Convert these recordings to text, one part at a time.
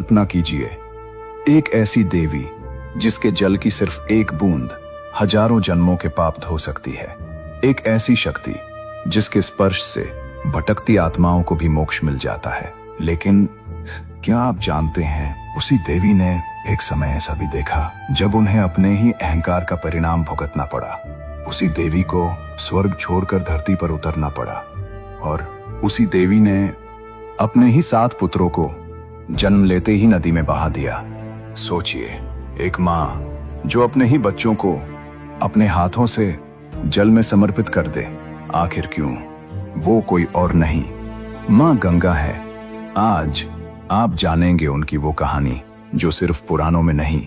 कल्पना कीजिए, एक ऐसी देवी जिसके जल की सिर्फ एक बूंद हजारों जन्मों के पाप धो सकती है। एक ऐसी शक्ति जिसके स्पर्श से भटकती आत्माओं को भी मोक्ष मिल जाता है। लेकिन क्या आप जानते हैं, उसी देवी ने एक समय ऐसा भी देखा जब उन्हें अपने ही अहंकार का परिणाम भुगतना पड़ा। उसी देवी को स्वर्ग छोड़कर धरती पर उतरना पड़ा और उसी देवी ने अपने ही 7 पुत्रों को जन्म लेते ही नदी में बहा दिया। सोचिए, एक माँ जो अपने ही बच्चों को अपने हाथों से जल में समर्पित कर दे, आखिर क्यों? वो कोई और नहीं, माँ गंगा है। आज आप जानेंगे उनकी वो कहानी जो सिर्फ पुराणों में नहीं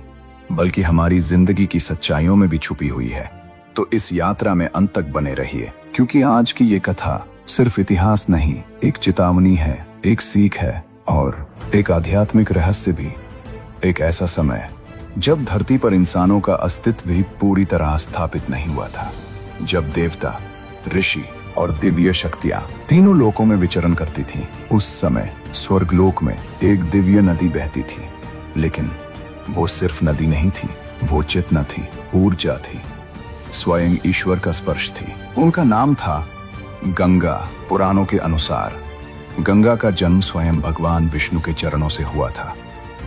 बल्कि हमारी जिंदगी की सच्चाइयों में भी छुपी हुई है। तो इस यात्रा में अंत तक बने रहिए, क्योंकि आज की ये कथा सिर्फ इतिहास नहीं, एक चेतावनी है, एक सीख है और एक आध्यात्मिक रहस्य भी। एक ऐसा समय जब धरती पर इंसानों का अस्तित्व भी पूरी तरह स्थापित नहीं हुआ था, जब देवता, ऋषि और दिव्य शक्तियां तीनों लोकों में विचरण करती थीं। उस समय स्वर्गलोक में एक दिव्य नदी बहती थी, लेकिन वो सिर्फ नदी नहीं थी, वो चेतना थी, ऊर्जा थी, स्वयं ईश्वर का स्पर्श थी। उनका नाम था गंगा। पुराणों के अनुसार गंगा का जन्म स्वयं भगवान विष्णु के चरणों से हुआ था।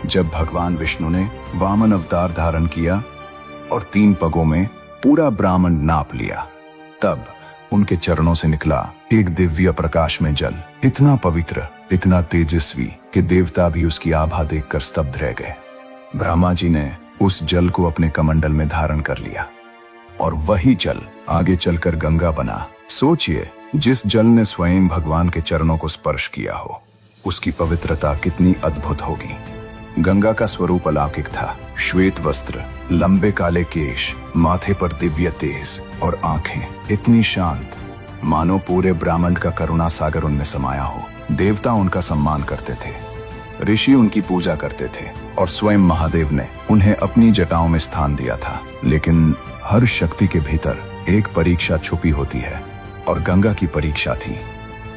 जब भगवान विष्णु ने वामन अवतार धारण किया और 3 पगों में पूरा ब्रह्मांड नाप लिया, तब उनके चरणों से निकला एक दिव्य प्रकाश में जल, इतना पवित्र, इतना तेजस्वी कि देवता भी उसकी आभा देखकर स्तब्ध रह गए। ब्रह्मा जी ने उस जल को अपने कमंडल में धारण कर लिया और वही जल आगे चलकर गंगा बना। सोचिए, जिस जल ने स्वयं भगवान के चरणों को स्पर्श किया हो, उसकी पवित्रता कितनी अद्भुत होगी। गंगा का स्वरूप अलौकिक था। श्वेत वस्त्र, लंबे काले केश, माथे पर दिव्य तेज और आंखें इतनी शांत, मानो पूरे ब्रह्मांड का करुणा सागर उनमें समाया हो। देवता उनका सम्मान करते थे, ऋषि उनकी पूजा करते थे और स्वयं महादेव ने उन्हें अपनी जटाओं में स्थान दिया था। लेकिन हर शक्ति के भीतर एक परीक्षा छुपी होती है और गंगा की परीक्षा थी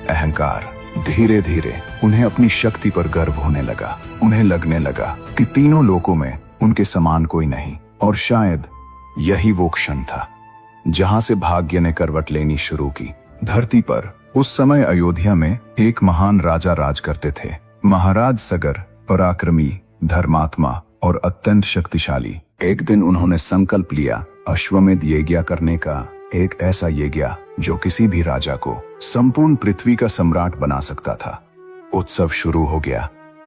अहंकार। धीरे धीरे उन्हें अपनी शक्ति पर गर्व होने लगा। उन्हें लगने लगा कि तीनों लोकों में उनके समान कोई नहीं, और शायद यही वो क्षण था जहां से भाग्य ने करवट लेनी शुरू की। धरती पर उस समय अयोध्या में एक महान राजा राज करते थे। महाराज सगर पराक्रमी, धर्मात्मा और अत्यंत शक्तिशाली। एक दिन उन्होंने संकल्प लिया अश्वमेध यज्ञ करने का, एक ऐसा यज्ञ जो किसी भी राजा को संपूर्ण पृथ्वी का सम्राट बना सकता था। उत्सव शुरू हो गया।